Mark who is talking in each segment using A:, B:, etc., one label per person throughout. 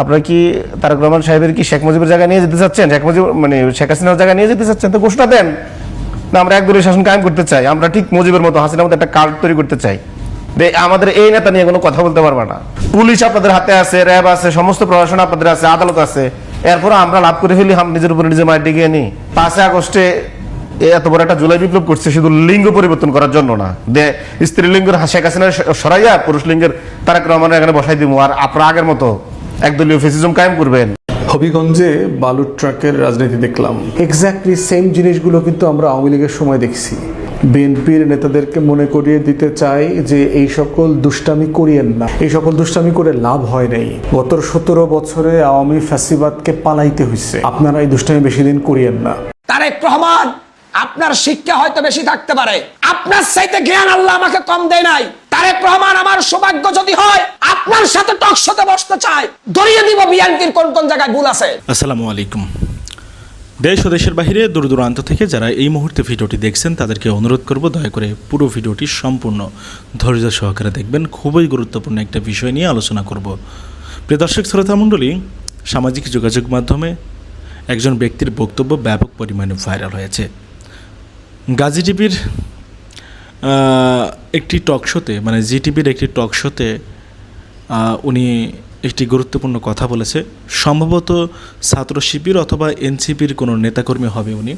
A: আপনারা কি তারেক রহমান সাহেবের কি শেখ মুজিবের জায়গা নিয়ে যেতে চাচ্ছেন? শেখ মুজিব মানে শেখ হাসিনার জায়গা নিয়ে যেতে চাচ্ছেন? তো ঘোষণা দেন না, আমরা একদলীয় শাসন কায়েম করতে চাই, আমরা ঠিক মুজিবের মতো হাসিনার মতো একটা কার্ড তৈরি করতে চাই। আমাদের এই নেতা নিয়ে কোনো কথা বলতে পারবে না। পুলিশ আপনাদের হাতে আছে, র্যাব আছে, সমস্ত প্রশাসন আপনাদের আছে, আদালত আছে, এরপর আমরা লাভ করে ফেলি নিজের উপরে নিজে মায়ের ডিগে নিই। 5 আগস্টে এত বড় একটা জুলাই বিপ্লব করছে শুধু লিঙ্গ পরিবর্তন করার জন্য না, স্ত্রীলিঙ্গের শেখ হাসিনা সরাইয়া পুরুষ লিঙ্গের তারেক রহমানের এখানে বসাই দিব, আর আপনারা আগের মতো একদলীয় ফ্যাসিজম কায়েম করবেন।
B: হবিগঞ্জে বালুর ট্রাকের রাজনীতি দেখলাম, এক্স্যাক্টলি সেম জিনিসগুলো কিন্তু আমরা আওয়ামী লীগের সময় দেখছি। বিএনপির নেতাদেরকে মনে করিয়ে দিতে চাই যে এই সকল দুষ্টামি করিয়েন না, এই সকল দুষ্টামি করে লাভ হয় নাই। গত 17 বছরে আওয়ামী ফ্যাসিবাদকে পালাইতে হয়েছে, আপনারা এই দুষ্টামি বেশি দিন করিয়েন না।
C: তারেক রহমান, আপনার শিক্ষা হয়তো বেশি থাকতে পারে, আপনার চাইতে জ্ঞান আল্লাহ আমাকে কম দেয় নাই। তারেক রহমান, আমার সৌভাগ্য যদি হয় আপনার সাথে টক শোতে বসতে চাই, ধরিয়ে দিব বিএনপির কোন কোন জায়গায় ভুল আছে।
D: আসসালামু আলাইকুম। দেশ ও দেশের বাইরে দূর দূরান্ত থেকে যারা এই মুহূর্তে ভিডিওটি দেখছেন তাদেরকে অনুরোধ করব দয়া করে পুরো ভিডিওটি সম্পূর্ণ ধৈর্য সহকারে দেখবেন। খুবই গুরুত্বপূর্ণ একটা বিষয় নিয়ে আলোচনা করব। প্রিয় দর্শক শ্রোতা মণ্ডলী, সামাজিক যোগাযোগ মাধ্যমে একজন ব্যক্তির বক্তব্য ব্যাপক পরিমাণে ভাইরাল হয়েছে। গাজী টিভির একটি টক শোতে, মানে জি টিভির একটি টক শোতে উনি একটি গুরুত্বপূর্ণ কথা বলেছে। সম্ভবত ছাত্র শিবির অথবা এনসিপির কোনো নেতাকর্মী হবে উনি,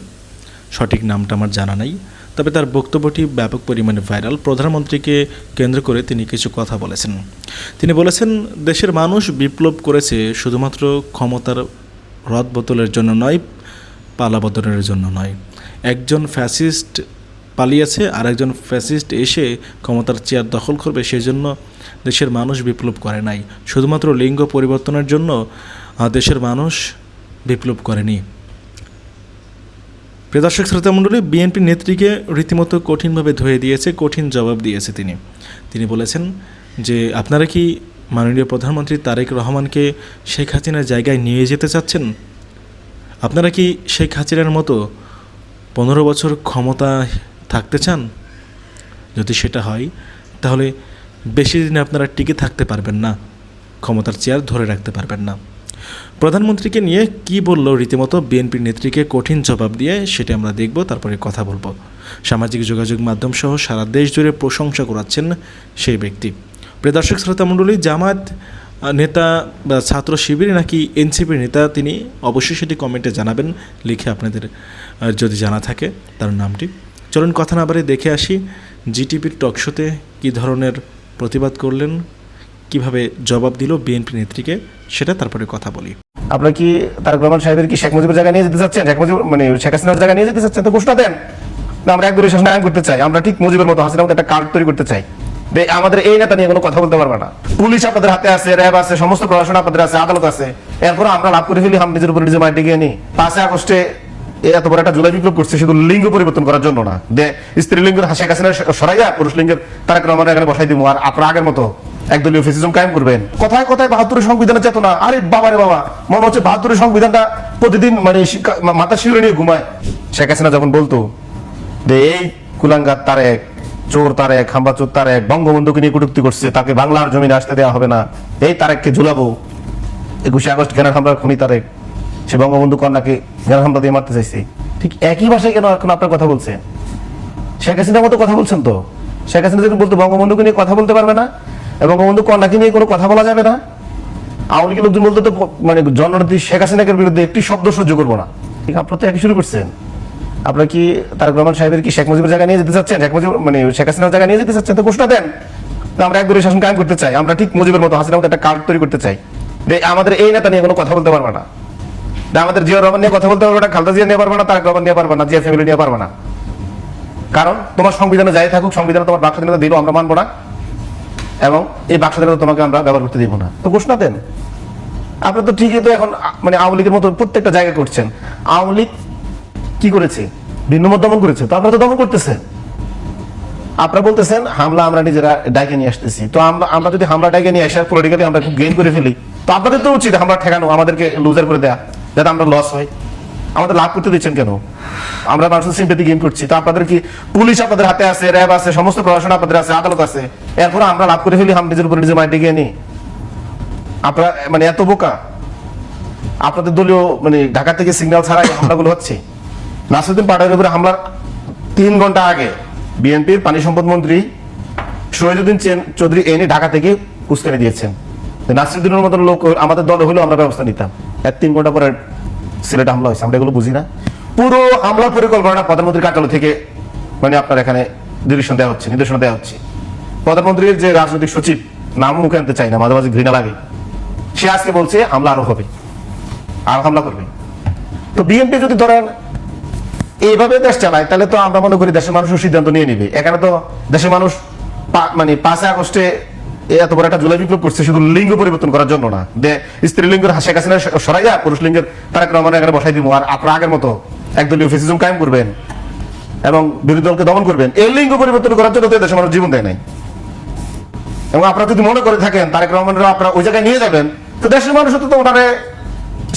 D: সঠিক নামটা আমার জানা নাই। তবে তার বক্তব্যটি ব্যাপক পরিমাণে ভাইরাল। প্রধানমন্ত্রীকে কেন্দ্র করে তিনি কিছু কথা বলেছেন। তিনি বলেছেন, দেশের মানুষ বিপ্লব করেছে শুধুমাত্র ক্ষমতার রদবদলের জন্য নয়, পালাবদলের জন্য নয়। একজন ফ্যাসিস্ট পালিয়েছে আর একজন ফ্যাসিস্ট এসে ক্ষমতার চেয়ার দখল করবে, সেই জন্য দেশের মানুষ বিপ্লব করে নাই। শুধুমাত্র লিঙ্গ পরিবর্তনের জন্য দেশের মানুষ বিপ্লব করেনি। প্রিয় দর্শক শ্রোতা মণ্ডলী, বিএনপি নেত্রীকে রীতিমতো কঠিনভাবে ধুয়ে দিয়েছে, কঠিন জবাব দিয়েছে তিনি বলেছেন যে আপনারা কি মাননীয় প্রধানমন্ত্রী তারেক রহমানকে শেখ হাসিনার জায়গায় নিয়ে যেতে চাচ্ছেন? আপনারা কি শেখ হাসিনার মতো 15 বছর ক্ষমতায় থাকতে চান? যদি সেটা হয় তাহলে বেশি দিন আপনারা টিকে থাকতে পারবেন না, ক্ষমতার চেয়ার ধরে রাখতে পারবেন না। প্রধানমন্ত্রীকে নিয়ে কি বলল রীতিমতো বিএনপির নেত্রীকে কঠিন জবাব দিয়ে, সেটা আমরা দেখব, তারপরে কথা বলবো। সামাজিক যোগাযোগ মাধ্যম সহ সারা দেশ জুড়ে প্রশংসা করাচ্ছেন সেই ব্যক্তি। প্রিয় দর্শক শ্রোতা মণ্ডলী, জামাত নেতা বা ছাত্র শিবির নাকি এনসিপির নেতা তিনি অবশ্যই সেটি কমেন্টে জানাবেন, লিখে আপনাদের যদি জানা থাকে তার নামটি। চলুন কথা না বাড়ি দেখে আসি জিটিভির টক শোতে কী ধরনের প্রতিবাদ করলেন, কিভাবে জবাব দিল বিএনপি নেত্রীকে, সেটা তারপরে কথা বলি।
A: আপনারা কি তারেক রহমান সাহেবের কি শেখ মুজিবের জায়গা নিয়ে যেতে চাচ্ছেন? শেখ মুজিব মানে শেখ হাসিনার জায়গা নিয়ে যেতে চাচ্ছেন? তো ঘোষণা দেন না, আমরা একদলীয় শাসন কায়েম করতে চাই, আমরা ঠিক মুজিবের মতো হাসিনার মতো একটা কার্ড তৈরি করতে চাই। আমাদের এই নেতা নিয়ে কোনো কথা বলতে পারবে না। পুলিশ আপনাদের হাতে আছে, র্যাব আছে, সমস্ত প্রশাসন আপনাদের আছে, আদালত আছে, এরপর আমরা লাভ করে ফেলি নিজের উপরে নিজে মায়ের ডিগে নিই। 5 আগস্টে এত বড় একটা জুলাই বিপ্লব করছে শুধু লিঙ্গ পরিবর্তন করার জন্য না, স্ত্রীলিঙ্গের শেখ হাসিনা সরাইয়া পুরুষ লিঙ্গের তারেক রহমানের এখানে বসাই দিব, আর আপনারা আগের মতো একদলীয় ফ্যাসিজম কায়েম করবেন। কথায় কথায় 72 সংবিধানের চেতনা, আরে বাবা রে বাবা, মনে হচ্ছে 72 সংবিধানটা প্রতিদিন মানে মাথা শিউরে নিয়ে ঘুমায়। শেখ হাসিনা যখন বলতো যে এই কুলাঙ্গার তারেক, চোর তারেক, খাম্বাচোর তারেক বঙ্গবন্ধুকে নিয়ে কটূক্তি করছে, তাকে বাংলার জমিনে আসতে দেওয়া হবে না, এই তারেককে ঝুলাবো। 21 আগস্ট গ্রেনেড হামলার খুনি তারেক, সে বঙ্গবন্ধু কন্যাকে গ্রেনেড হামলা দিয়ে মারতে চাইছে। ঠিক একই ভাষায় কেন এখন আপনার কথা বলছেন? শেখ হাসিনার মতো কথা বলছেন তো। শেখ হাসিনা যখন বলতো বঙ্গবন্ধুকে নিয়ে কথা বলতে পারবে না এবং বঙ্গবন্ধু কন্যাকে নিয়ে কোনো কথা বলা যাবে না, আওয়ামী লীগের লোকজন বলতে তো মানে জননেত্রী শেখ হাসিনাকে বিরুদ্ধে একটি শব্দ সহ্য করবো না। ঠিক আপনারা তো একই শুরু করছেন। আপনারা কি তারেক রহমান সাহেবের কি শেখ মুজিবের জায়গা নিয়ে যেতে চাচ্ছেন? শেখ মুজিব মানে শেখ হাসিনার জায়গা নিয়ে যেতে চাচ্ছেন? তো ঘোষণা দেন না, আমরা একদলীয় শাসন কায়েম করতে চাই, আমরা ঠিক মুজিবের মতো হাসিনার মতো একটা কার্ড তৈরি করতে চাই। আমাদের এই নেতা নিয়ে কোনো কথা বলতে পারবে না, আমাদের জিয়া রহমান নিয়ে কথা বলতে পারবে না, খালেদা জিয়া নিয়ে পারবে না, তারেক রহমান নিয়ে পারবে না, জিয়া ফ্যামিলি নিয়ে পারবে না। কারণ তোমার সংবিধানে যাই থাকুক, সংবিধানে তোমার বাক স্বাধীনতা দিলেও আমরা মানবো না এবং এই বাক স্বাধীনতা তোমাকে আমরা ব্যবহার করতে দিব না। তো ঘোষণা দেন। আপনারা তো ঠিকই তো এখন মানে আওয়ামী লীগের মতো প্রত্যেকটা জায়গায় করছেন। আওয়ামী লীগ কি করেছে? ভিন্নমত দমন করেছে, তো আপনারা তো দমন করতেছেন। আপনারা বলতেছেন হামলা আমরা নিজেরা ডাইকে নিয়ে আসতেছি, তো আমরা যদি হামলা ডাইকে নিয়ে আসার পলিটিক্যালি আমরা খুব গেইন করে ফেলি, তো আপনাদের তো উচিত হামলা ঠেকানো, আমাদেরকে লুজার করে দেয়া, যাতে আমরা লস হয়। আমাদের লাভ করতে দিচ্ছেন কেন? আমরা মানুষের সিম্পেথি গেইন করছি, তো আপনাদের কি পুলিশ আপনাদের হাতে আছে, র্যাব আছে, সমস্ত প্রশাসন আপনাদের আছে, আদালত আছে, এরপর আমরা লাভ করে ফেলি নিজের উপরে নিজে মায়ের ডিগে নিই। আপনারা মানে এত বোকা, আপনাদের দলীয় মানে ঢাকা থেকে সিগন্যাল ছাড়াই হামলাগুলো হচ্ছে। নাসিরউদ্দিন পাটোয়ারির উপরে হামলার 3 ঘন্টা আগে বিএনপির পানি সম্পদ মন্ত্রী শহীদুদ্দিন চৌধুরী এনে ঢাকা থেকে উস্কানি দিয়েছেন। নাসিরউদ্দিনের মতো লোক আমাদের দলে হলেও আমরা ব্যবস্থা নিতাম। 3 ঘন্টা পরে সিলেটে হামলা হয়েছে, আমরা এগুলো বুঝি না। পুরো হামলার পরিকল্পনা প্রধানমন্ত্রীর কার্যালয় থেকে মানে আপনার এখানে নির্দেশনা দেওয়া হচ্ছে। প্রধানমন্ত্রীর যে রাজনৈতিক সচিব, নাম মুখে আনতে চাই না, মাঝে মাঝে ঘৃণা লাগে, সে আজকে বলছে হামলা আরো হবে, আর হামলা করবে। তো বিএনপি যদি ধরেন এইভাবে দেশ চালায়, তাহলে তো আমরা মনে করি দেশের মানুষের সিদ্ধান্ত নিয়ে নিবে। এখানে তো দেশের মানুষ মানে 5 আগস্টে এত বড় একটা জুলাই বিপ্লব করছে শুধু লিঙ্গ পরিবর্তন করার জন্য না, স্ত্রীলিঙ্গের শেখ হাসিনা সরাইয়া পুরুষ লিঙ্গের তারেক রহমান এখানে বসাই দিব, আর আপনারা আগের মতো একদলীয় ফেসিজম কায়েম করবেন এবং বিরোধী দলকে দমন করবেন। এই লিঙ্গ পরিবর্তন করার জন্য তো দেশের মানুষ জীবন দেয় নাই। এবং আপনারা যদি মনে করে থাকেন তারেক রহমানের আপনারা ওই জায়গায় নিয়ে যাবেন, তো দেশের মানুষ তো ওনারে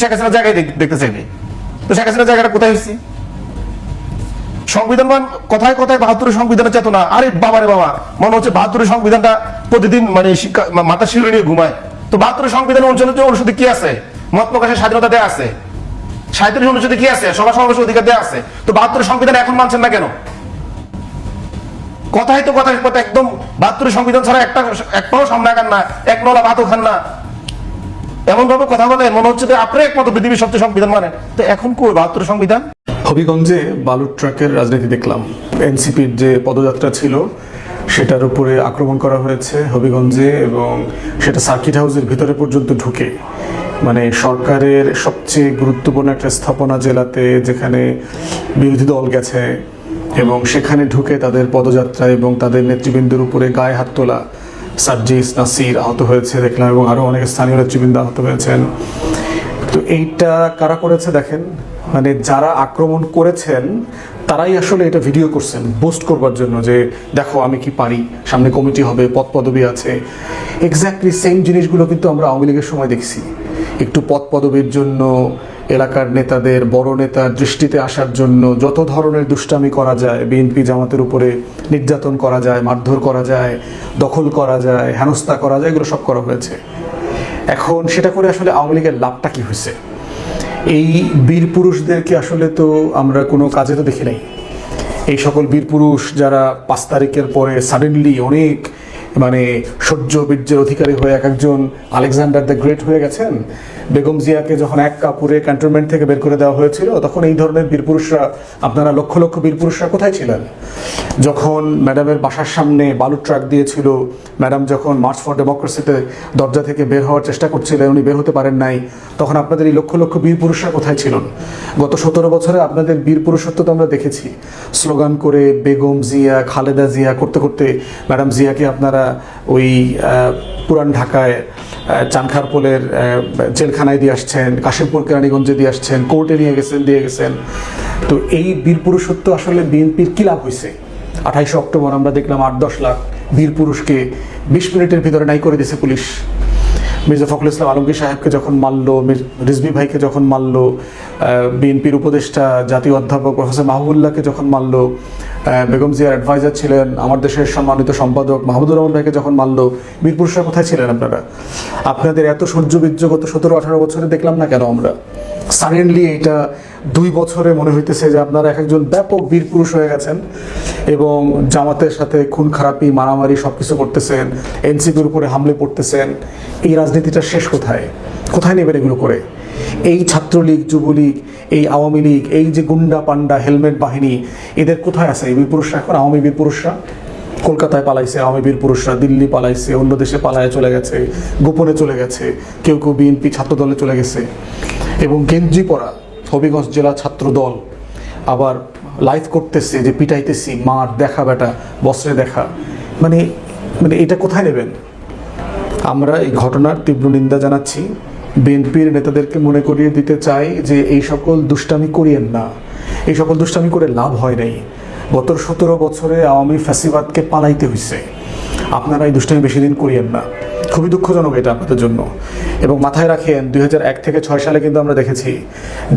A: শেখ হাসিনার জায়গায় দেখতে চাইবে। তো শেখ হাসিনার জায়গাটা কোথায় হচ্ছে? সংবিধান কথায় কথায় 72 সংবিধানের চেতনা, আরে বাবারে বাবা, মনে হচ্ছে 72 সংবিধানটা প্রতিদিন মানে শিক্ষা মাথা শিউরে নিয়ে ঘুমায়। তো 72 সংবিধানের অনুচ্ছেদে কি আছে? মত প্রকাশের স্বাধীনতা দেওয়া আছে। 37 অনুচ্ছেদে কি আছে? সভা সমাবেশের অধিকার দেওয়া আছে। তো 72 সংবিধান এখন মানছেন না কেন? কথায় তো কথায় একদম 72 সংবিধান ছাড়া এক পাও সামনে আগান না, এক নলা ভাতও খান না, এমন ভাবে কথা বলে মনে হচ্ছে যে আপনি একমাত্র পৃথিবীর সবচেয়ে সংবিধান মানে। তো এখন কই 72 সংবিধান?
B: হবিগঞ্জে বালুর ট্রাকের রাজনীতি দেখলাম। এনসিপির যে পদযাত্রা ছিল সেটার উপরে আক্রমণ করা হয়েছে হবিগঞ্জে, এবং সেটা সার্কিট হাউসের ভিতরে পর্যন্ত ঢুকে, মানে সরকারের সবচেয়ে গুরুত্বপূর্ণ একটা স্থাপনা জেলাতে যেখানে বিরোধী দল গেছে, এবং সেখানে ঢুকে তাদের পদযাত্রা এবং তাদের নেতৃবৃন্দের উপরে গায়ে হাত তোলা। সার্জিস নাসির আহত হয়েছে দেখলাম, এবং আরও অনেক স্থানীয় নেতৃবৃন্দ আহত হয়েছেন। তো এইটা কারা করেছে দেখেন, মানে যারা আক্রমণ করেছেন তারাই আসলে এটা ভিডিও করছেন পোস্ট করবার জন্য, যে দেখো আমি কি পারি, সামনে কমিটি হবে, পদ পদবি আছে। এক্স্যাক্টলি সেম জিনিসগুলো কিন্তু আমরা আওয়ামী লীগের সময় দেখছি। একটু পদ পদবির জন্য এলাকার নেতাদের, বড় নেতার দৃষ্টিতে আসার জন্য যত ধরনের দুষ্টামি করা যায়, বিএনপি জামাতের উপরে নির্যাতন করা যায়, মারধর করা যায়, দখল করা যায়, হেনস্থা করা যায়, এগুলো সব করা হয়েছে। এখন সেটা করে আসলে আওয়ামী লীগের লাভটা কি হয়েছে? এই বীর পুরুষদেরকে আসলে তো আমরা কোনো কাজে তো দেখি নাই। এই সকল বীর পুরুষ যারা 5 তারিখের পরে সাডেনলি অনেক মানে সহ্য বীর্যের অধিকারী হয়ে একজন আলেকজান্ডার দ্য গ্রেট হয়ে গেছেন। বেগম জিয়াকে যখন এক কাপড়ে ক্যান্টনমেন্ট থেকে বের করে দেওয়া হয়েছিল, তখন এই ধরনের বীরপুরুষরা, আপনারা লক্ষ লক্ষ বীরপুরুষরা কোথায় ছিলেন? যখন ম্যাডামের বাসার সামনে বালুর ট্রাক দিয়েছিল, ম্যাডাম যখন মার্চ ফর ডেমোক্রেসিতে দরজা থেকে বের হওয়ার চেষ্টা করছিলেন, উনি বের হতে পারেন নাই, তখন আপনাদের এই লক্ষ লক্ষ বীরপুরুষরা কোথায় ছিলেন? গত 17 বছরে আপনাদের বীরপুরুষত্ব তো আমরা দেখেছি। স্লোগান করে বেগম জিয়া, খালেদা জিয়া করতে করতে ম্যাডাম জিয়াকে আপনারা ওই পুরান ঢাকায় চানখারপোলের জেলখানায় দিয়ে আসছেন, কাশিমপুর কেরানীগঞ্জে দিয়ে আসছেন, কোর্টে দিয়ে গেছেন। তো এই বীরপুরুষত্ব আসলে বিএনপির কী লাভ হয়েছে? 28 অক্টোবর আমরা দেখলাম 8-10 লাখ বীরপুরুষকে 20 মিনিটের ভিতরে নাই করে দিয়েছে পুলিশ। মির্জা ফখরুল ইসলাম আলমগীর সাহেবকে যখন মারলো, রিজভী ভাইকে যখন মারলো, বিএনপির উপদেষ্টা জাতীয় অধ্যাপক প্রফেসর মাহবুবুল্লাহকে যখন মারলো, বেগম জিয়ার অ্যাডভাইজার ছিলেন আমার দেশের সম্মানিত সম্পাদক মাহমুদুর রহমান ভাইকে যখন মারলো, বীরপুরুষরা কোথায় ছিলেন আপনারা? আপনাদের এত সহ্যবীর্য গত 17-18 বছরে দেখলাম না কেন আমরা? সাডেনলি এইটা 2 বছরে মনে হইতেছে যে আপনারা একজন ব্যাপক বীরপুরুষ হয়ে গেছেন, এবং জামাতের সাথে খুন খারাপি, মারামারি সবকিছু করতেছেন, এনসিপির উপরে হামলে পড়তেছেন। এই রাজনীতিটা শেষ কোথায়? কোথায় নেবেন এগুলো করে? এই ছাত্রলীগ, যুবলীগ, এই আওয়ামী লীগ, এই যে গুন্ডা পান্ডা হেলমেট বাহিনী, এদের কোথায় আছে এই বীরপুরুষরা? এখন আওয়ামী বীরপুরুষরা কলকাতায় পালাইছে, আওয়ামী বীরপুরুষরা দিল্লি পালাইছে, অন্য দেশে পালায় চলে গেছে, গোপনে চলে গেছে, কেউ কেউ বিএনপি ছাত্র দলে চলে গেছে। এবং গেঞ্জি পরা হবিগঞ্জ জেলা ছাত্র দল আবার লাইভ করতেছে যে পিটাইতেছি, মার দেখা, বেটা বস্ত্রে দেখা। মানে এটা কোথায় নেবেন? আমরা এই ঘটনার তীব্র নিন্দা জানাচ্ছি। বিএনপির নেতাদেরকে মনে করিয়ে দিতে চাই যে এই সকল দুষ্টামি করিয়েন না, এই সকল দুষ্টামি করে লাভ হয় নাই। গত 17 বছরে আওয়ামী ফ্যাসিবাদকে পালাইতে হয়েছে, আপনারা এই দুষ্টামি বেশি দিন করিয়েন না। খুবই দুঃখজনক এটা আপনাদের জন্য। এবং মাথায় রাখেন 2001 থেকে 6 সালে কিন্তু আমরা দেখেছি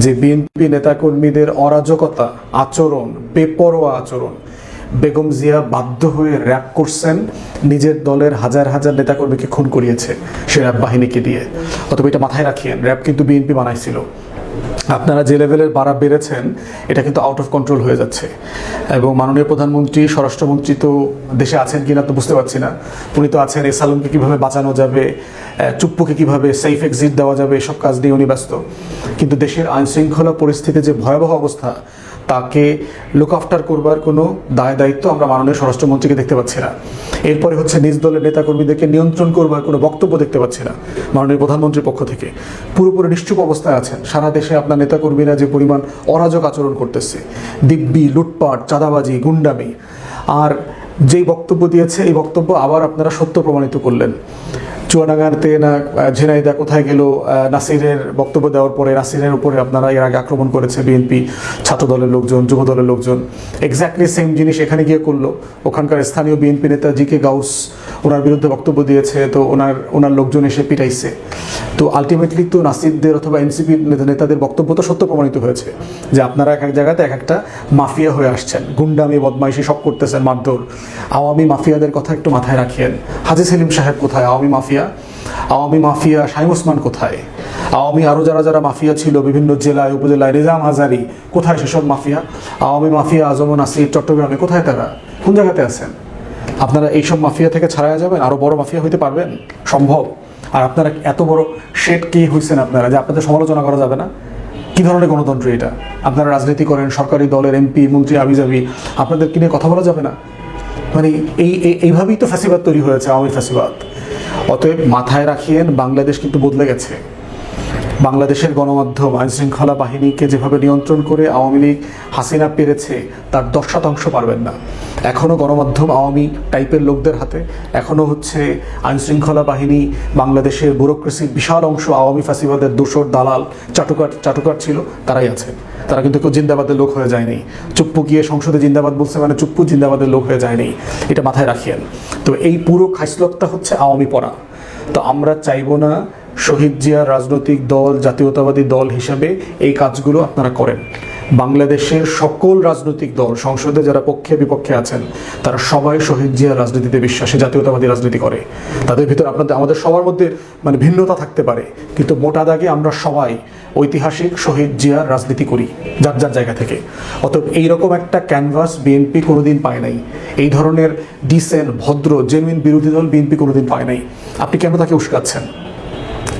B: যে বিএনপি নেতাকর্মীদের অরাজকতা, আচরণ, বেপরোয়া আচরণ, বেগম জিয়া বাধ্য হয়ে র্যাব করছেন, নিজের দলের হাজার হাজার নেতাকর্মীকে খুন করিয়েছে সে র্যাব বাহিনীকে দিয়ে। অথবা এটা মাথায় রাখিয়েন, র্যাব কিন্তু বিএনপি বানাইছিল। আপনারা যে লেভেলের বাড়া বেড়েছেন এটা কিন্তু আউট অফ কন্ট্রোল হয়ে যাচ্ছে। এবং মাননীয় প্রধানমন্ত্রী, স্বরাষ্ট্রমন্ত্রী তো দেশে আছেন কিনা তো বুঝতে পারছি না, উনি তো আছেন এসালমকে কীভাবে বাঁচানো যাবে, চুপ্পুকে কীভাবে সেফ এক্সিট দেওয়া যাবে, এসব কাজ নিয়ে উনি ব্যস্ত। কিন্তু দেশের আইনশৃঙ্খলা পরিস্থিতি যে ভয়াবহ অবস্থা, তাকে লুক আফটার করবার কোনো দায় দায়িত্ব আমরা মাননীয় স্বরাষ্ট্রমন্ত্রীকে দেখতে পাচ্ছি না। এরপরে হচ্ছে নিজ দলের নেতাকর্মীদেরকে নিয়ন্ত্রণ করবার কোনো বক্তব্য দেখতে পাচ্ছি না মাননীয় প্রধানমন্ত্রীর পক্ষ থেকে। পুরোপুরি নিশ্চুপ অবস্থায় আছেন। সারা দেশে আপনার নেতাকর্মীরা যে পরিমাণ অরাজক আচরণ করতেছে, দিব্যি, লুটপাট, চাঁদাবাজি, গুন্ডামি, আর যেই বক্তব্য দিয়েছে এই বক্তব্য আবার আপনারা সত্য প্রমাণিত করলেন। চুয়াডাঙ্গাতে না ঝিনাইদা কোথায় গেল, নাসিরের বক্তব্য দেওয়ার পরে নাসিরের উপরে আপনারা এর আগে আক্রমণ করেছে বিএনপি, ছাত্র দলের লোকজন, যুব দলের লোকজন। এক্স্যাক্টলি সেম জিনিস এখানে গিয়ে করলো। ওখানকার স্থানীয় বিএনপি নেতা জি.কে. গাউস ওনার বিরুদ্ধে বক্তব্য দিয়েছে, তো ওনার লোকজন এসে পিটাইছে। তো আলটিমেটলি তো নাসিরদের অথবা এনসিপি নেতাদের বক্তব্য তো সত্য প্রমাণিত হয়েছে যে আপনারা এক এক জায়গাতে এক একটা মাফিয়া হয়ে আসছেন, গুন্ডামি, বদমাইশি সব করতেছেন, মারধর। আওয়ামী মাফিয়াদের কথা একটু মাথায় রাখেন। হাজী সেলিম সাহেব কোথায়? আওয়ামী মাফিয়া শাহিম ওসমান কোথায়? আওয়ামী আরও যারা মাফিয়া ছিল বিভিন্ন জেলায় উপজেলায়, নিজাম হাজারি কোথায় সেসব মাফিয়া? আওয়ামী মাফিয়া আজম ও নাসির চট্টগ্রামে কোথায় তারা? কোন জায়গাতে আছেন? আপনারা এইসব মাফিয়া থেকে ছাড়া যাবেন? আরও বড় মাফিয়া হইতে পারবেন? সম্ভব? আর আপনারা এত বড় শেড কি হয়েছেন আপনারা যে আপনাদের সমালোচনা করা যাবে না? কি ধরনের গণতন্ত্র এটা? আপনারা রাজনীতি করেন, সরকারি দলের এমপি মন্ত্রী আবিজাবি, আপনাদের কি নিয়ে কথা বলা যাবে না? মানে এইভাবেই তো ফ্যাসিবাদ তৈরি হয়েছে, আওয়ামী ফ্যাসিবাদ। অতএব মাথায় রাখিয়েন, বাংলাদেশ কিন্তু বদলে গেছে। বাংলাদেশের গণমাধ্যম আইনশৃঙ্খলা বাহিনীকে যেভাবে নিয়ন্ত্রণ করে আওয়ামী লীগ হাসিনা পেরেছে, তার 10% পারবেন না। এখনও গণমাধ্যম আওয়ামী টাইপের লোকদের হাতে, এখনও হচ্ছে আইনশৃঙ্খলা বাহিনী, বাংলাদেশের ব্যুরোক্রেসির বিশাল অংশ আওয়ামী ফ্যাসিবাদের দোসর, দালাল, চাটুকার ছিল, তারাই আছে। তারা কিন্তু কেউ জিন্দাবাদের লোক হয়ে যায়নি। চুপ্পু গিয়ে সংসদে জিন্দাবাদ বলছে মানে চুপ্পু জিন্দাবাদের লোক হয়ে যায়নি, এটা মাথায় রাখিয়েন। তো এই পুরো খাইসলতটা হচ্ছে আওয়ামী পড়া। তো আমরা চাইবো না শহীদ জিয়ার রাজনৈতিক দল, জাতীয়তাবাদী দল হিসাবে এই কাজগুলো আপনারা করেন। বাংলাদেশের সকল রাজনৈতিক দল, সংসদে যারা পক্ষে বিপক্ষে আছেন, তারা সবাই শহীদ জিয়ার রাজনীতিতে বিশ্বাসী, জাতীয়তাবাদী রাজনীতি করে। তাদের ভিতরে আমাদের সবার মধ্যে মানে ভিন্নতা থাকতে পারে, কিন্তু মোটা দাগে আমরা সবাই ঐতিহাসিক শহীদ জিয়ার রাজনীতি করি যার যার জায়গা থেকে। অতএব এইরকম একটা ক্যানভাস বিএনপি কোনোদিন পায় নাই। এই ধরনের ডিসেন্ট, ভদ্র, জেনুইন বিরোধী দল বিএনপি কোনোদিন পায় নাই। আপনি কেন তাকে উস্কাচ্ছেন?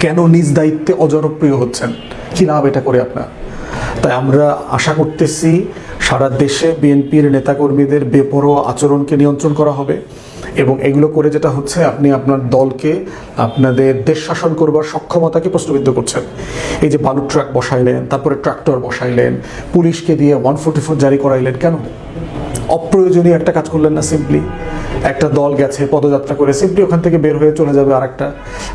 B: কেন নিজ দায়িত্বে অজনপ্রিয় হচ্ছেন? কি লাভ এটা করে আপনার? তাই আমরা আশা করতেছি সারা দেশে বিএনপির নেতাকর্মীদের বেপরোয়া আচরণকে নিয়ন্ত্রণ করা হবে, এবং এগুলো করে যেটা হচ্ছে, আপনি আপনার দলকে, আপনাদের দেশ শাসন করবার সক্ষমতাকে প্রশ্নবিদ্ধ করছেন। এই যে বালু ট্রাক বসাইলেন, তারপরে ট্রাক্টর বসাইলেন, পুলিশকে দিয়ে 144 জারি করাইলেন, কেন? অপ্রয়োজনীয় একটা কাজ করলেন না? সিম্পলি একটা দল গেছে পদযাত্রা করে, সিম্পলি ওখান থেকে বের হয়ে চলে যাবে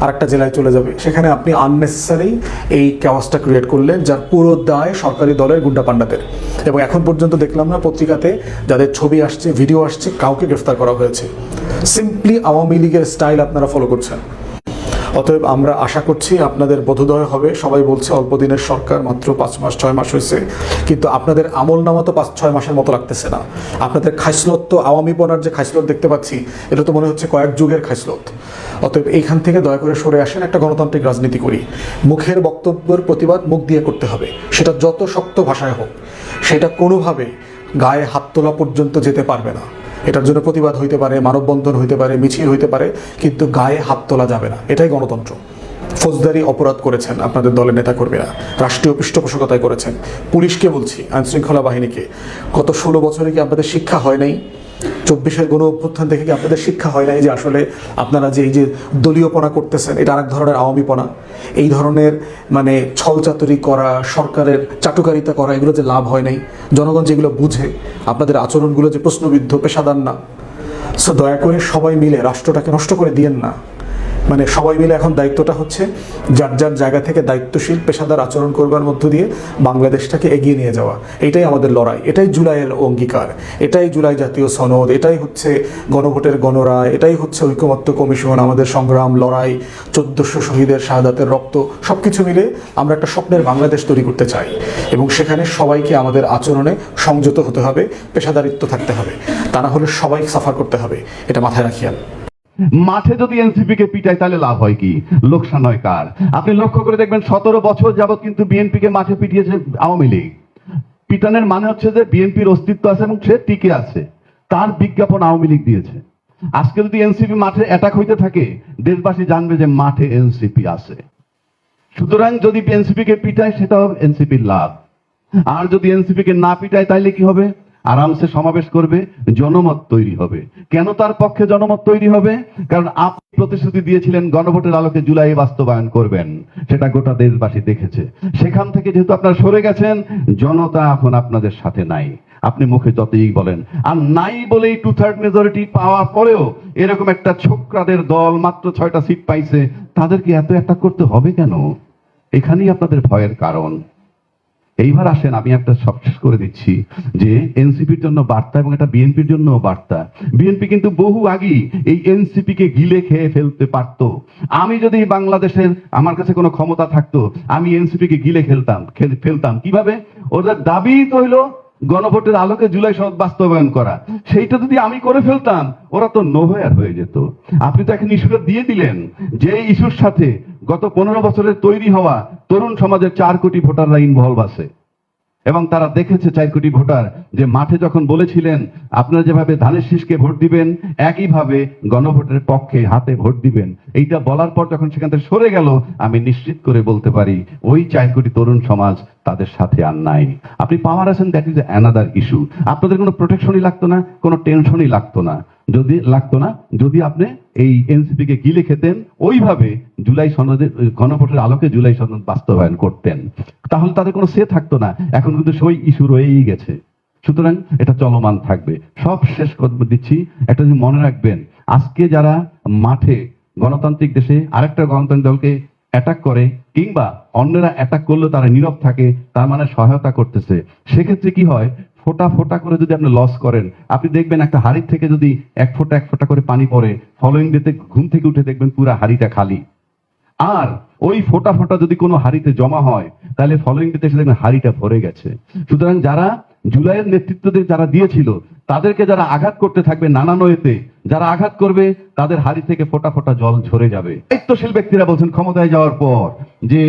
B: আরেকটা জেলায় চলে যাবে, সেখানে আপনি আননেসেসারি এই ক্যাওয়াসটা ক্রিয়েট করলেন, যার পুরো দায় সরকারি দলের গুন্ডা পান্ডাদের। এবং এখন পর্যন্ত দেখলাম না পত্রিকাতে যাদের ছবি আসছে, ভিডিও আসছে, কাউকে গ্রেফতার করা হয়েছে। সিম্পলি আওয়ামী লীগের স্টাইল আপনারা ফলো করছেন। অতএব আমরা আশা করছি আপনাদের বোধোদয় হবে। সবাই বলছে অল্প দিনের সরকার, মাত্র 5 মাস 6 মাস হয়েছে, কিন্তু আপনাদের আমল নামা তো 5-6 মাসের মতো লাগতেছে না। আপনাদের খাইসলত তো, আওয়ামীপনার যে খাইসলত দেখতে পাচ্ছি, এটা তো মনে হচ্ছে কয়েক যুগের খাইসলত। অতএব এইখান থেকে দয়া করে সরে আসেন, একটা গণতান্ত্রিক রাজনীতি করি। মুখের বক্তব্যের প্রতিবাদ মুখ দিয়ে করতে হবে, সেটা যত শক্ত ভাষায় হোক। সেটা কোনোভাবে গায়ে হাত তোলা পর্যন্ত যেতে পারবে না। এটার জন্য প্রতিবাদ হইতে পারে, মানববন্ধন হইতে পারে, মিছিল হইতে পারে, কিন্তু গায়ে হাত তোলা যাবে না। এটাই গণতন্ত্র। ফৌজদারি অপরাধ করেছেন আপনাদের দলের নেতাকর্মীরা, রাষ্ট্রীয় পৃষ্ঠপোষকতায় করেছেন। পুলিশকে বলছি, আইনশৃঙ্খলা বাহিনীকে, গত 16 বছরে কি আপনাদের শিক্ষা হয় নাই? 24-এর গণ অভ্যুত্থান থেকে কি আপনাদের শিক্ষা হয় নাই যে আসলে আপনারা যে এই যে দলীয়পনা করতেছেন, এটা আরেক ধরনের আওয়ামীপনা? এই ধরনের মানে ছলচাতুরি করা, সরকারের চাটুকারিতা করা, এগুলো যে লাভ হয় নাই? জনগণ যেগুলো বুঝে, আপনাদের আচরণগুলো যে প্রশ্নবিদ্ধ, পেশাদার না। সো দয়া করে সবাই মিলে রাষ্ট্রটাকে নষ্ট করে দিয়েন না। মানে সবাই মিলে এখন দায়িত্বটা হচ্ছে যার যার জায়গা থেকে দায়িত্বশীল পেশাদার আচরণ করবার মধ্য দিয়ে বাংলাদেশটাকে এগিয়ে নিয়ে যাওয়া। এটাই আমাদের লড়াই, এটাই জুলাইয়ের অঙ্গীকার, এটাই জুলাই জাতীয় সনদ, এটাই হচ্ছে গণভোটের গণরায়, এটাই হচ্ছে ঐকমত্য কমিশন, আমাদের সংগ্রাম, লড়াই, 1400 শহীদের শাহাদাতের রক্ত, সব কিছু মিলে আমরা একটা স্বপ্নের বাংলাদেশ তৈরি করতে চাই। এবং সেখানে সবাইকে আমাদের আচরণে সংযত হতে হবে, পেশাদারিত্ব থাকতে হবে, তা না হলে সবাই সাফার করতে হবে, এটা মাথায় রাখিয়ান।
E: মাঠে যদি এনসিপি কে পিটায় তাহলে লাভ হয় কি, লোকসান হয় কার? আপনি লক্ষ্য করে দেখবেন 17 বছর যাবত কিন্তু বিএনপি কে মাঠে পিটিয়েছে আওয়ামী লীগ। পিটানের মানে হচ্ছে যে বিএনপির অস্তিত্ব আছে এবং সে টিকে আছে, তার বিজ্ঞাপন আওয়ামী লীগ দিয়েছে। আজকে যদি এনসিপি মাঠে অ্যাটাক হইতে থাকে, দেশবাসী জানবে যে মাঠে এনসিপি আছে। সুতরাং যদি এনসিপি কে পিটায় সেটা এনসিপির লাভ, আর যদি এনসিপি কে না পিটায় তাহলে কি হবে? আরামসে সমাবেশ করবে, জনমত তৈরি হবে। কেন তার পক্ষে জনমত তৈরি হবে? কারণ আপনি প্রতিশ্রুতি দিয়েছিলেন গণভোটের আলোকে জুলাই বাস্তবায়ন করবেন, সেটা গোটা দেশবাসী দেখেছে। সেখান থেকে যেহেতু আপনারা সরে গেছেন, জনতা এখন আপনাদের সাথে নাই। আপনি মুখে যতই বলেন, আর নাই বলেই 2/3 মেজরিটি পাওয়ার পরেও এরকম একটা ছোকরাদের দল মাত্র 6টা সিট পাইছে, তাদেরকে এত একটা করতে হবে কেন? এখানেই আপনাদের ভয়ের কারণ। এইবার আসেন, আমি একটা সব শেষ করে দিচ্ছি যে এনসিপির জন্য বার্তা এবং এটা বিএনপির জন্য বার্তা। বিএনপি কিন্তু বহু আগেই এই এনসিপি কে গিলে খেয়ে ফেলতে পারতো। আমি যদি বাংলাদেশের আমার কাছে কোনো ক্ষমতা থাকতো, আমি এনসিপি কে গিলে ফেলতাম। কিভাবে? ওদের দাবি তো হইলো গণভোটের আলোকে জুলাই সনদ বাস্তবায়ন করা। সেইটা যদি আমি করে ফেলতাম, ওরা তো নোভয়ার হয়ে যেত। আপনি তো এখন ইস্যুটা দিয়ে দিলেন, যে ইস্যুর সাথে গত 15 বছরের তৈরি হওয়া তরুণ সমাজের 4 কোটি ভোটাররা ইনভলভ আছে। এবং তারা দেখেছে 4 কোটি ভোটার যে মাঠে যখন বলেছিলেন আপনারা যেভাবে ধানের শীষকে ভোট দিবেন, একইভাবে গণভোটের পক্ষে হাতে ভোট দিবেন, এইটা বলার পর যখন সেখান থেকে সরে গেল, আমি নিশ্চিত করে বলতে পারি ওই 4 কোটি তরুণ সমাজ তাদের সাথে আর নাই। আপনি পাওয়ার আছেন, দ্যাট ইজ অ্যানাদার ইস্যু। আপনাদের কোনো প্রোটেকশনই লাগতো না, কোনো টেনশনই লাগতো না, যদি আপনি এই এনসিপি কে গিলে খেতেন, ওইভাবে জুলাই সনদের গণভোটের আলোকে জুলাই সনদ বাস্তবায়ন করতেন, তাহলে তাদের কোনো সে থাকতো না। এখন কিন্তু সেই ইস্যু রয়েই গেছে। সুতরাং এটা চলমান থাকবে। সব শেষ করে দিচ্ছি, একটা জিনিস মনে রাখবেন, আজকে যারা মাঠে গণতান্ত্রিক দেশে আরেকটা গণতান্ত্রিক দলকে অ্যাটাক করে, কিংবা অন্যরা অ্যাটাক করলেও তারা নীরব থাকে, তার মানে সহায়তা করতেছে। সেক্ষেত্রে কি হয়, ফোঁটা ফোঁটা করে যদি আপনি লস করেন, আপনি দেখবেন একটা হাড়ির থেকে যদি এক ফোঁটা করে পানি পড়ে, ফলোইং ডেতে ঘুম থেকে উঠে দেখবেন পুরো হাড়িটা খালি। আর ওই ফোঁটা ফোঁটা যদি কোনো হাড়িতে জমা হয়, তাহলে ফলোইং ডেতে এসে দেখবেন হাড়িটা ভরে গেছে। সুতরাং যারা জুলাইয়ের নেতৃত্ব যারা দিয়েছিল, তাদেরকে যারা আঘাত করতে থাকবে নানান ওয়েতে, যারা আঘাত করবে তাদের হাড়ি থেকে ফোঁটা ফোঁটা জল ঝরে যাবে। দায়িত্বশীল ব্যক্তিরা বলছেন ক্ষমতায় যাওয়ার পর যে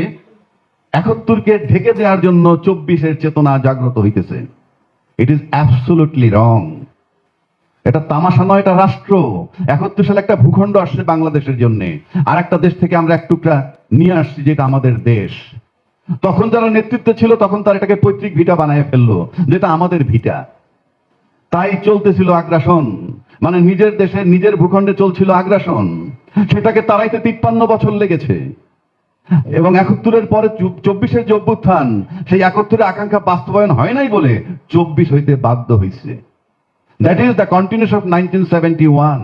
E: 71কে ঢেকে দেওয়ার জন্য 24-এর চেতনা জাগ্রত হইতেছে। ইট ইজ অ্যাবসলিউটলি রং। এটা তামাশা নয়, এটা রাষ্ট্র। 71 সালে একটা ভূখণ্ড আসছে বাংলাদেশের জন্য, আর একটা দেশ থেকে আমরা এক টুকরা নিয়ে আসছি যেটা আমাদের দেশ। তখন যারা নেতৃত্বে ছিল, তখন তারা এটাকে পৈতৃক ভিটা বানায় ফেললো, যেটা আমাদের ভিটা। তাই চলতেছিল আগ্রাসন, মানে নিজের দেশে নিজের ভূখণ্ডে চলছিল আগ্রাসন। সেটাকে তারাইতে 53 বছর লেগেছে। এবং 71-এর পরে 24-এর যে অভ্যুত্থান, সেই 71-এর আকাঙ্ক্ষা বাস্তবায়ন হয় নাই বলে 24 হইতে বাধ্য হয়েছে। That is the continuation of 1971।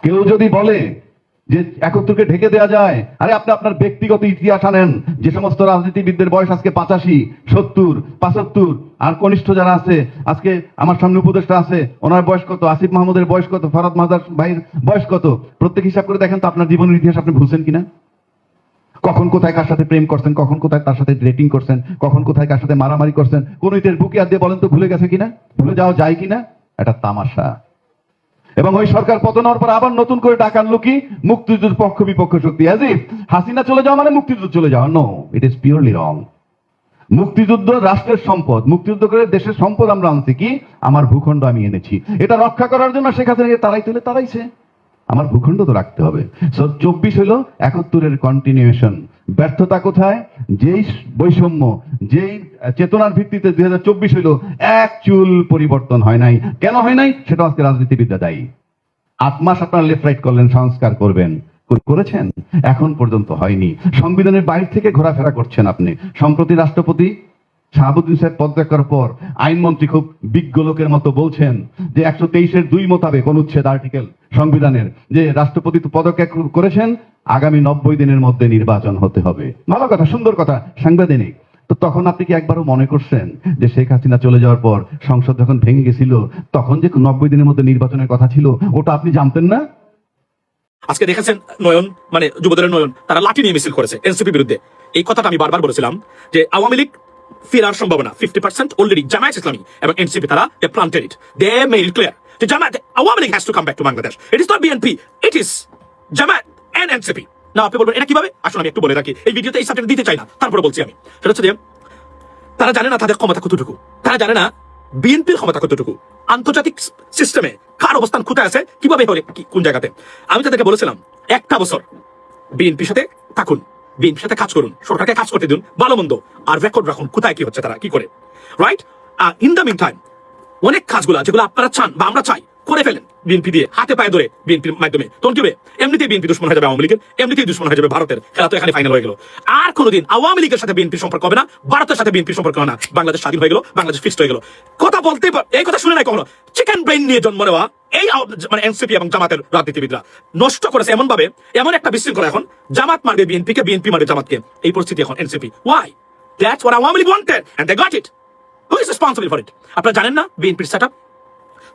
E: কেউ যদি বলে যে 71-কে ঢেকে দেওয়া যায়, আরে আপনি আপনার ব্যক্তিগত ইতিহাস আনেন। যে সমস্ত রাজনীতিবিদদের বয়স আজকে 85, 70, 75, আর কনিষ্ঠ যারা আছে, আজকে আমার সামনে উপদেষ্টা আছে, ওনার বয়স কত, আসিফ মাহমুদের বয়স কত, ফরহাদ মাহদার ভাইয়ের বয়স কত, প্রত্যেক হিসাব করে দেখেন তো আপনার জীবনের ইতিহাস আপনি ভুলছেন কিনা। কখন কোথায় কার সাথে প্রেম করছেন, কখন কোথায় তার সাথে ডেটিং করছেন, কখন কোথায় কার সাথে মারামারি করছেন, কোন ইতিহাস বুকে আর দিয়ে বলেন তো ভুলে গেছে কিনা, ভুলে যাওয়া যায় কিনা? এটা তামাশা। এবং ওই সরকার পতন হওয়ার পর আবার নতুন করে ডাক আনলো কি, মুক্তিযুদ্ধ পক্ষ বিপক্ষ শক্তি। অ্যাজ ইফ হাসিনা চলে যাওয়া মানে মুক্তিযুদ্ধ চলে যাওয়া। নো, ইট ইজ পিওরলি রং। মুক্তিযুদ্ধ রাষ্ট্রের সম্পদ, মুক্তিযুদ্ধ করে দেশের সম্পদ আমরা আনছি কি, আমার ভূখণ্ড আমি এনেছি। এটা রক্ষা করার জন্য শেখ হাসিনাকে তারাইছে, আমার ভূখণ্ড তো রাখতে হবে। 24 হলো 71-এর কন্টিনিউশন। ব্যর্থতা কোথায়? যেই বৈষম্য, যেই চেতনার ভিত্তিতে 2024 হইলো, এক চুল পরিবর্তন হয় নাই। কেন হয় নাই? সেটা আজকে রাজনীতিবিদরা দায়ী। 8 মাস আপনারা লেফট রাইট করলেন, সংস্কার করবেন, করেছেন? এখন পর্যন্ত হয়নি। সংবিধানের বাইরে থেকে ঘোরাফেরা করছেন আপনি। সম্প্রতি রাষ্ট্রপতি শাহাবুদ্দিন সাহেব পদত্যাগ করার পর আইনমন্ত্রী খুব বিজ্ঞ লোকের মতো বলছেন যে 123-2 মোতাবেক অনুচ্ছেদ আর্টিকেল সংবিধানের যে রাষ্ট্রপতি তো পদত্যাগ করেছেন, আগামী 90 দিনের মধ্যে নির্বাচন হতে হবে। ভালো কথা, সুন্দর কথা, সাংবিধানিক। তো তখন আপনি কি একবারও মনে করছেন যে শেখ হাসিনা চলে যাওয়ার পর সংসদ যখন ভেঙে গেছিল তখন যে 90 দিনের মধ্যে নির্বাচনের কথা ছিল ওটা আপনি জানতেন না?
F: আজকে দেখেছেন নয়ন, মানে যুবদলের নয়ন, তারা লাঠি নিয়ে মিছিল করেছে এনসিপি বিরুদ্ধে। এই কথাটা আমি বারবার বলেছিলাম যে আওয়ামী লীগ ফেরার সম্ভাবনা 50% অলরেডি জামায়াত ইসলামী এবং এনসিপি তারা planted it, they made it clear যে Jamaat Awami League has to come back to Bangladesh. It is not BNP, it is Jamaat and NCP. না আপনি বলবেন এটা কিভাবে? আসলে আমি একটু বলে রাখি, এই ভিডিওতে এই সাবজেক্ট দিতে চাই না, তারপরে বলছি আমি। সেটা হচ্ছে যে তারা জানে না তাদের ক্ষমতা কতটুকু, তারা জানে না বিএনপির ক্ষমতা কতটুকু, আন্তর্জাতিক সিস্টেমে কার অবস্থান কোথায় আছে, কিভাবে হলে কোন জায়গাতে। আমি তাদেরকে বলেছিলাম একটা বছর বিএনপির সাথে থাকুন, বিএনপির সাথে কাজ করুন, সরকারকে কাজ করতে দিন, ভালো মন্দ আর রেকর্ড রাখুন কোথায় কি হচ্ছে, তারা কি করে, right? In the mean time অনেক কাজগুলো যেগুলো আপনারা চান বা আমরা চাই করে ফেলেন বিএনপি দিয়ে, হাতে পায়ে ধরে বিএনপির মাধ্যমে। তখন কি হবে? এমনিতেই বিএনপি দুশ্মন হয়ে যাবে আওয়ামী লীগের, এমনিতেই দুশ্মন হয়ে যাবে ভারতের। খেলা তো এখানে ফাইনাল হয়ে গেল। আর কোনোদিন আওয়ামী লীগের সাথে বিএনপির সম্পর্ক হবে না, ভারতের সাথে বিএনপির সম্পর্ক হবে না। বাংলাদেশ স্বাধীন হয়ে গেল, বাংলাদেশ ফিক্সড হয়ে গেল। কথা বলতে এই কথা শুনে নাই কখনো? চিকেন ব্রেইন নিয়ে জন্ম নেওয়া এই মানে এনসিপি এবং জামাতের রাজনীতিবিদরা নষ্ট করেছে এমন ভাবে, এমন একটা বিশৃঙ্খলা। এখন জামাত মারবে বিএনপিকে, বিএনপি মারবে জামাতকে, এই পরিস্থিতি এখন NCP. Why? That's what Awami League wanted and they got it. Who is responsible for it? আপনারা জানেন না বিএনপির সেটআপ?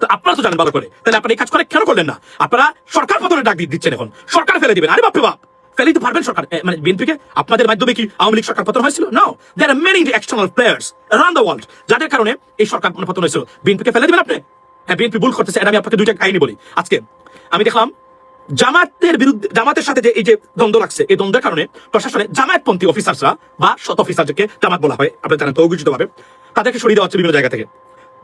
F: তো আপনারা তো জানেন ভালো করে, তাহলে আপনারা এই কাজ করে কেন করলেন না? আপনারা সরকার পতনের ডাক দিচ্ছেন, এখন সরকার ফেলে দিবেন। আরে বাপরে বাপ, ফেলে দিতে পারবেন সরকার, মানে বিএনপিকে? আপনাদের মাধ্যমে কি আওয়ামী লীগ সরকার পতন হয়েছিল? No, there are many external players around the world যাদের কারণে এই সরকার পতন হয়েছিল। বিএনপিকে ফেলে দিবেন আপনি? হ্যাঁ, বিএনপি ভুল করতেছে। আমি আপনাকে দুইটা কাহিনী বলি। আজকে আমি দেখলাম জামাতের বিরুদ্ধে, জামাতের সাথে যে এই যে দ্বন্দ্ব লাগছে, এই দ্বন্দ্বের কারণে প্রশাসনে জামায়াতপন্থী অফিসাররা বা শত অফিসারকে জামাত বলা হয়, আপনারা জানেন তো অভিযোজিত ভাবে, তাদেরকে সরিয়ে দেওয়া হচ্ছে বিভিন্ন জায়গা থেকে।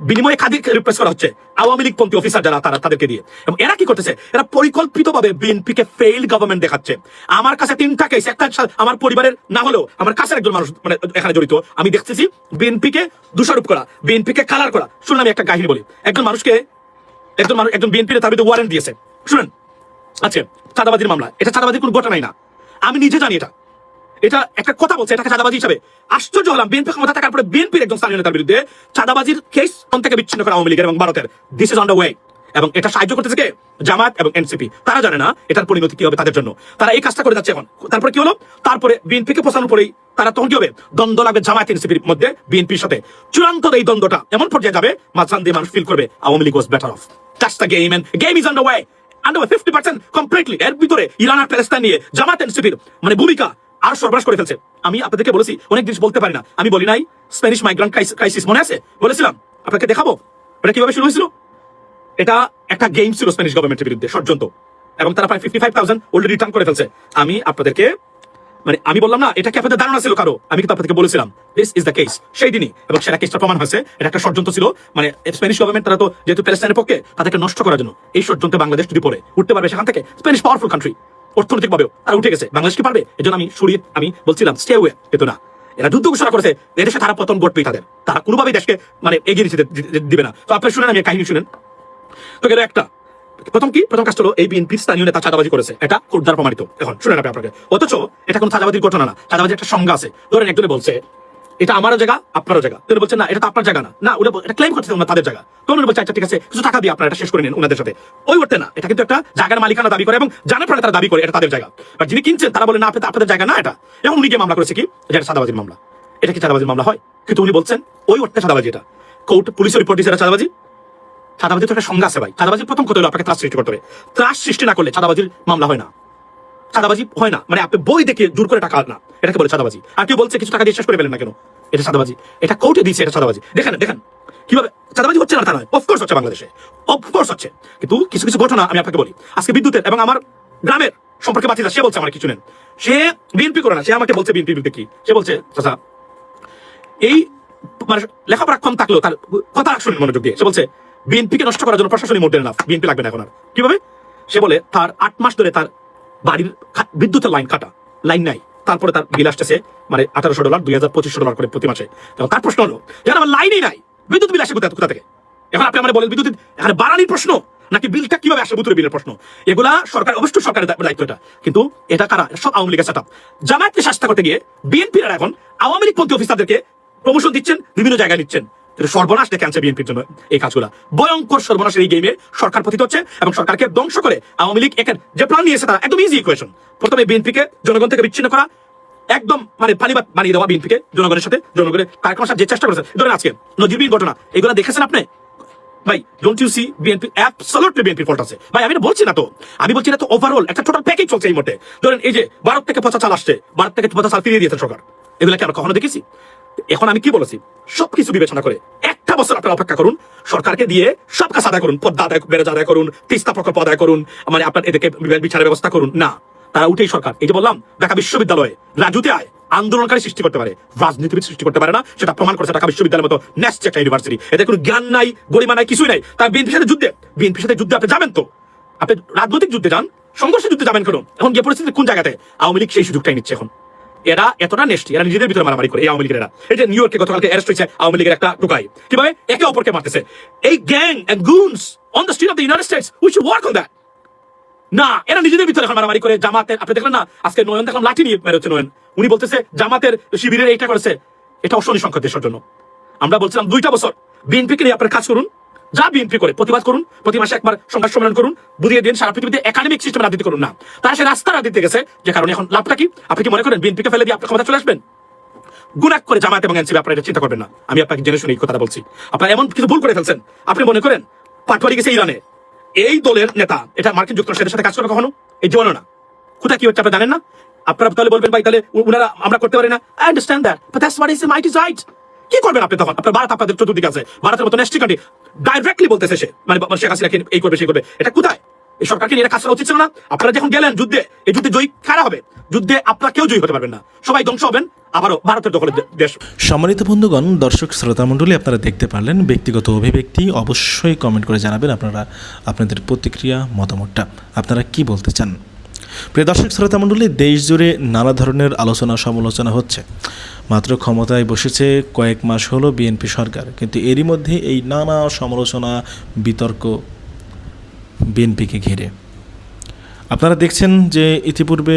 F: বিনিময়ে খাদিকে রিপ্লেস করা হচ্ছে আওয়ামী লীগ পন্থী অফিসার যারা, তাদেরকে দিয়ে। এবং এরা কি করতেছে? এরা পরিকল্পিতভাবে বিএনপিকে ফেইল্ড গভর্নমেন্ট দেখাচ্ছে। আমার কাছে 3টা কেস, একটা আমার পরিবারের না হলেও আমার কাছের একজন মানুষ মানে এখানে জড়িত। আমি দেখতেছি বিএনপিকে দোষারোপ করা, বিএনপিকে কালার করা। শুনুন আমি একটা কাহিনী বলি। একজন বিএনপির তার বিরুদ্ধে ওয়ারেন্ট দিয়েছে, শুনুন। আচ্ছা, চাঁদাবাজির মামলা। এটা চাঁদাবাজির কোনো ঘটনাই না, আমি নিজে জানি এটা। এটা একটা কথা বলছে, এটাকে চাঁদাবাজি হিসাবে। আশ্চর্য হলাম, বিএনপি ক্ষমতা থাকার পরে বিএনপির একজন স্থানীয় নেতার বিরুদ্ধে চাঁদাবাজির কেস কোন থেকে বিচ্ছিন্ন করা আওয়ামী লীগের এবং ভারতের। This is on the way. এবং এটা সাহায্য করতেছে কে? জামাত এবং এনসিপি। তারা জানে না এটার পরিণতি কি হবে তাদের জন্য। তারা এই কাজটা করে যাচ্ছে এখন। তারপরে কি হলো? তারপরে বিএনপিকে পৌঁছানোর পরেই তারা তখন কি হবে? দ্বন্দ্ব লাগবে জামাত এনসিপির মধ্যে, বিএনপির সাথে। চূড়ান্ত এই দ্বন্দ্বটা এমন পর্যায়ে যাবে, মাঝখান দিয়ে মানুষ ফিল করবে Awami League was better off. Just the game, and game is on the way. 50% completely এর ভিতরে ইরান আর প্যালেস্টাইন নিয়ে জামাত এনসিপির মানে ভূমিকা আর সর্বনাশ করে ফেলছে। আমি আপনাদেরকে বলেছি অনেক জিনিস বলতে পারি না। আমি বলি নাই স্প্যানিশ মাইগ্রেন্ট ক্রাইসিস, মনে আছে? বলেছিলাম আপনাকে, দেখাবো এটা কিভাবে শুরু হয়েছিল। এটা একটা গেম ছিল স্প্যানিশ গভর্নমেন্টের বিরুদ্ধে, ষড়যন্ত্র। এবং তারা প্রায় 55,000 অলরেডি রিটার্ন করে ফেলছে। আমি আপনাদেরকে মানে আমি বললাম না এটা কি আপনাদের ধারণা ছিল কারো? আমি কিন্তু আপনাদেরকে বলেছিলাম দিস ইজ দ্য কেস সেই দিনই, এবং সেটা কেসটা প্রমাণ হয়েছে। এটা একটা ষড়যন্ত্র ছিল। মানে স্প্যানিশ গভর্নমেন্ট তারা তো যেহেতু প্যালেস্টাইনের পক্ষে, তাদেরকে নষ্ট করার জন্য এই ষড়যন্ত্রে বাংলাদেশ যদি পড়ে উঠতে পারবে সেখান থেকে। স্প্যানিশ পাওয়ারফুল কান্ট্রি, অর্থনৈতিক ভাবেও তারা উঠে গেছে, বাংলাদেশ কি পারবে? এজন্য আমি বলছিলাম স্টে ওয়ে, কিন্তু না, এরা যুদ্ধ ঘোষণা করেছে, এদেশে তারা পতন ঘটবেই তাদের। তারা কোনোভাবেই দেশকে মানে এগিয়ে দিবে না। তো আপনি শুনেন, আমি কাহিনী শুনেন। তো গেল একটা, প্রথম কাজ হলো এই বিএনপির স্থানীয় নেতা চাঁদাবাজি করেছে, এটা কোর্ট দ্বারা প্রমাণিত। এখন শুনেন আপনাকে, অথচ এটা কোনো চাঁদাবাজির ঘটনা না, চাঁদাবাজির একটা সংজ্ঞা আছে। ধরেন একজনে বলছে এটা আমারও জায়গা, আপনারও জায়গা। তিনি বলছেন না এটা তো আপনার জায়গা না, ওটা এটা ক্লেম করছে তাদের জায়গা। তো উনি বলছে আচ্ছা ঠিক আছে, কিছু টাকা দিয়ে আপনারা এটা শেষ করে নিন ওনাদের সাথে। ওই করতে না, এটা কিন্তু একটা জায়গার মালিকানা দাবি করে এবং জানার পরে তারা দাবি করে এটা তাদের জায়গা। আর যিনি কিনছেন তারা বলে না আপনাদের জায়গা না এটা। এবং উনি গিয়ে মামলা করেছে কি, এটা চাঁদাবাজির মামলা। এটা কি চাঁদাবাজির মামলা হয়? কিন্তু উনি বলছেন ওই অর্থে চাঁদাবাজি। এটা কোর্ট পুলিশের রিপোর্ট দিয়েছে এটা চাঁদাবাজি। চাঁদাবাজির তো একটা সংজ্ঞা আছে ভাই। চাঁদাবাজির প্রথম কথা হলো আপনাকে ত্রাস সৃষ্টি করতে হবে। ত্রাস সৃষ্টি না করলে চাঁদাবাজির মামলা হয় না, চাঁদাবাজি হয় না। মানে আপনি বই দেখে জোর করে টাকা না, এটাকে বলে চাঁদাবাজি। আর কেউ বলছে কিছু টাকা দিয়ে শেষ করে ফেলেন না কেন, এটা চাঁদাবাজি। এটা কোর্টে দিয়েছে, এটা চাঁদাবাজি। দেখেন কিভাবে চাঁদাবাজি হচ্ছে না তা নয়, অফকোর্স হচ্ছে বাংলাদেশে, অফকোর্স হচ্ছে। কিন্তু কিছু কিছু ঘটনা আমি আপনাকে বলি। আজকে বিদ্যুতের এবং আমার গ্রামের সম্পর্কে বাতিদা, সে বলছে আমার কিছু নেন, সে বিএনপি করে না, সে আমাকে বলছে বিএনপি বিরুদ্ধে কি, সে বলছে চাচা এই মানে লেখাপড়া কম থাকলেও তার কথা শুনেন মনোযোগ দিয়ে। সে বলছে বিএনপিকে নষ্ট করার জন্য প্রশাসনিক মোড না, বিএনপি লাগবে না এখন আর। কিভাবে? সে বলে তার 8 মাস ধরে তার বাড়ির বিদ্যুতের লাইন কাটা, লাইন নাই। তারপরে তার বিল আসতেছে মানে $1800, $2200 করে প্রতি মাসে। এবং তার প্রশ্ন হলো যেন আমার লাইনই নাই, বিদ্যুৎ বিল আসে কোথা থেকে? এখন আপনি আমার বলেন বিদ্যুৎ এখানে বাড়ানির প্রশ্ন নাকি বিলটা কিভাবে আসে, বুতুরে বিলের প্রশ্ন। এগুলা সরকার, অবশ্যই সরকারের দায়িত্ব এটা। কিন্তু এটা কারা? সব আওয়ামী লীগের সেটআপ। জামায়াতকে শাস্তি করতে গিয়ে বিএনপির এখন আওয়ামী লীগ পন্থী অফিসারদেরকে প্রমোশন দিচ্ছেন, বিভিন্ন জায়গায় নিচ্ছেন। কিন্তু সর্বনাশ ডেকে আনছে বিএনপির জন্য এই কাজগুলা। ভয়ঙ্কর সর্বনাশের এই গেমে সরকার পতিত হচ্ছে এবং সরকারকে ধ্বংস করে আওয়ামী লীগ একের যে প্ল্যান নিয়েছে তারা একদম ইজি ইকুয়েশন। প্রথমে বিএনপিকে জনগণ থেকে বিচ্ছিন্ন করা, একদম মানে ফালিবাদ বানিয়ে দেওয়া বিএনপিকে জনগণের সাথে, জনগণের কার্যক্রমের সাথে যে চেষ্টা করেছে। ধরেন আজকে নজিরবিহীন ঘটনা, এগুলো দেখেছেন আপনি ভাই? Don't you see BNP absolutely BNP fault আছে ভাই। আমি বলছি না তো, আমি বলছি না তো, ওভারঅল একটা টোটাল প্যাকেজ চলছে এই মুহূর্তে। ধরেন এই যে ভারত থেকে পচা চাল আসছে, ভারত থেকে পচা চাল ফিরিয়ে দিয়েছে সরকার, এগুলো কি আমরা কখনো দেখেছি? এখন আমি কি বলেছি, সবকিছু বিবেচনা করে একটা বছর আপনারা অপেক্ষা করুন, সরকারকে দিয়ে সব কাজ আদায় করুন, পদ্মা আদায়, ব্যারেজ আদায় করুন, তিস্তা প্রকল্প আদায় করুন, মানে আপনার এদেরকে বিচারের ব্যবস্থা করুন। না, তারা উঠেই সরকার, এই যে বললাম ঢাকা বিশ্ববিদ্যালয়ে রাজুতে আয় আন্দোলনকারী সৃষ্টি করতে পারে, রাজনীতিবিদ সৃষ্টি করতে পারে না, সেটা প্রমাণ করেছে ঢাকা বিশ্ববিদ্যালয়ের মতো ন্যাস্ট একটা ইউনিভার্সিটি। এদের কোনো জ্ঞান নাই, গরিমা নাই, কিছুই নাই। তার বিএনপির সাথে যুদ্ধে আপনি যাবেন তো, আপনি রাজনৈতিক যুদ্ধে যান, সংঘর্ষের যুদ্ধে যাবেন কেন? এখন গিয়ে পরিস্থিতি কোন জায়গাতে? আওয়ামী লীগ সেই সুযোগটাই নিচ্ছে এখন। এরা এতটা নেস্টি, এরা নিজেদের ভিতরে মারামারি করে। এই আওয়ামী লীগের, এই যে নিউ ইয়র্কে গতকালকে অ্যারেস্ট হয়েছে আওয়ামী লীগের একটা টোকাই, কিভাবে একে অপরকে মারতেছে। এই gang and guns on the street of the United States, we should work on that. না, এরা নিজেদের ভিতরে এখন মারামারি করে। জামাতের আপনি দেখলেন না আজকে নয়ন দেখলাম লাঠি নিয়ে বেরোচ্ছে নয়ন, উনি বলতেছে জামাতের শিবিরের এইটা করেছে, এটা অশনি সংখ্যা দেশের জন্য। আমরা বলছিলাম 2টা বছর বিএনপিকে নিয়ে আপনার কাজ করুন, যা বিএনপি করে প্রতিবাদ করুন, প্রতি মাসে একবার সংবাদ সম্মেলন করুন, বুঝিয়ে দিন সারা পৃথিবীতে একাডেমিক সিস্টেম রাজনীতি করুন না। তারা সে রাস্তা রাজনীতি গেছে, যে কারণে এখন লাভটা কি? আপনি কি মনে করেন বিএনপিকে ফেলে দিয়ে আপনি ক্ষমতা চলে আসবেন? গুনাক করে জামায়াত এবং এনসিপি আপনারা এটা চিন্তা করবেন না। আমি আপনাকে জেনে শুনে এই কথাটা বলছি। আপনারা এমন কিছু ভুল করে ফেলছেন, আপনি মনে করেন পাটওয়ারি গেছে ইরানে, এই দলের নেতা এটা মার্কিন যুক্তরাষ্ট্রের সাথে কাজ করবে কখনো? এই জীবনও না। কোথায় কি হচ্ছে আপনি জানেন না? আপনারা তাহলে বলবেন ভাই তাহলে উনারা আমরা করতে পারি না। I understand that, but that's what is might is right. কি করবেন আপনি তখন? আপনার ভারত আপনাদের চতুর্দিকে আছে, ভারতের মতো নেস্টি কান্ট্রি ডাইরেক্টলি বলতেছে সে, মানে শেখ হাসিনা এই করবে সেই করবে। এটা কোথায়? এই সরকারকে নিয়ে কাজ করা উচিত ছিল না? আপনারা যখন গেলেন যুদ্ধে, এই যুদ্ধে জয়ী কারা হবে? যুদ্ধে আপনারা কেউ জয়ী হতে পারবেন না, সবাই ধ্বংস হবেন, আবারও ভারতের দখলে দেশ।
D: সম্মানিত বন্ধুগণ, দর্শক শ্রোতা মণ্ডলী, আপনারা দেখতে পারলেন ব্যক্তিগত অভিব্যক্তি। অবশ্যই কমেন্ট করে জানাবেন আপনারা আপনাদের প্রতিক্রিয়া, মতামতটা আপনারা কি বলতে চান। প্রিয় দর্শক শ্রোতা মণ্ডলী, দেশ জুড়ে নানা ধরনের আলোচনা সমালোচনা হচ্ছে। মাত্র ক্ষমতায় বসেছে কয়েক মাস হলো বিএনপি সরকার, কিন্তু এরই মধ্যে এই নানা সমালোচনা, বিতর্ক বিএনপিকে ঘিরে। আপনারা দেখছেন যে ইতিপূর্বে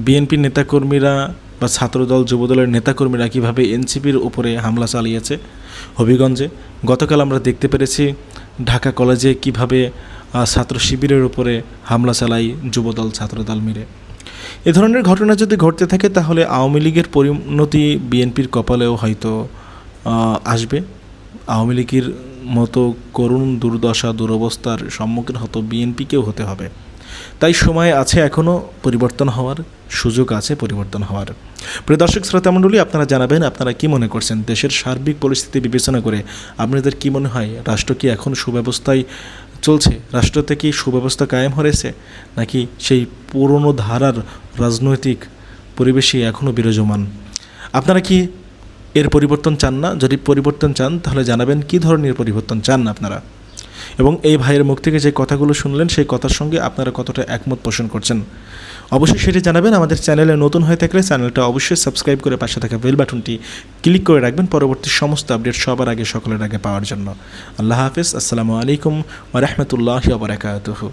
D: বিএনপির নেতাকর্মীরা বা ছাত্রদল, যুবদলের নেতাকর্মীরা কীভাবে এনসিপির উপরে হামলা চালিয়েছে হবিগঞ্জে। গতকাল আমরা দেখতে পেরেছি ঢাকা কলেজে কিভাবে ছাত্র শিবিরের উপরে হামলা চালায় যুবদল, ছাত্রদল মিলে। এ ধরনের ঘটনা যদি ঘটতে থাকে তাহলে আওয়ামী লীগের পরিণতি বিএনপির কপালেও হয়তো আসবে। আওয়ামী লীগের মতো করুণ দুর্দশা, দুরবস্থার সম্মুখীন হতো বিএনপিকেও হতে হবে। তাই সময় আছে, এখনও পরিবর্তন হওয়ার সুযোগ আছে, পরিবর্তন হওয়ার। প্রিয় দর্শক শ্রোতা মণ্ডলী, আপনারা জানাবেন আপনারা কি মনে করছেন। দেশের সার্বিক পরিস্থিতি বিবেচনা করে আপনাদের কি মনে হয়, রাষ্ট্র কি এখন সুব্যবস্থায় চলছে? রাষ্ট্রতে কি সুব্যবস্থা কায়েম হয়েছে, নাকি সেই পুরনো ধারার রাজনৈতিক পরিবেশই এখনও বিরাজমান? আপনারা কি এর পরিবর্তন চান না? যদি পরিবর্তন চান তাহলে জানাবেন কী ধরনের পরিবর্তন চান আপনারা। এবং এই ভাইয়ের মুখ থেকে যে কথাগুলো শুনলেন সেই কথার সঙ্গে আপনারা কতটা একমত পোষণ করছেন অবশ্যই সেটি জানাবেন। আমাদের চ্যানেলে নতুন হয়ে থাকলে চ্যানেলটা অবশ্যই সাবস্ক্রাইব করে পাশে থাকা বেল বাটনটি ক্লিক করে রাখবেন পরবর্তী সমস্ত আপডেট সবার আগে, সকলের আগে পাওয়ার জন্য। আল্লাহ হাফেজ। আসসালামু আলাইকুম ওয়া রাহমাতুল্লাহি ওয়া বারাকাতুহু।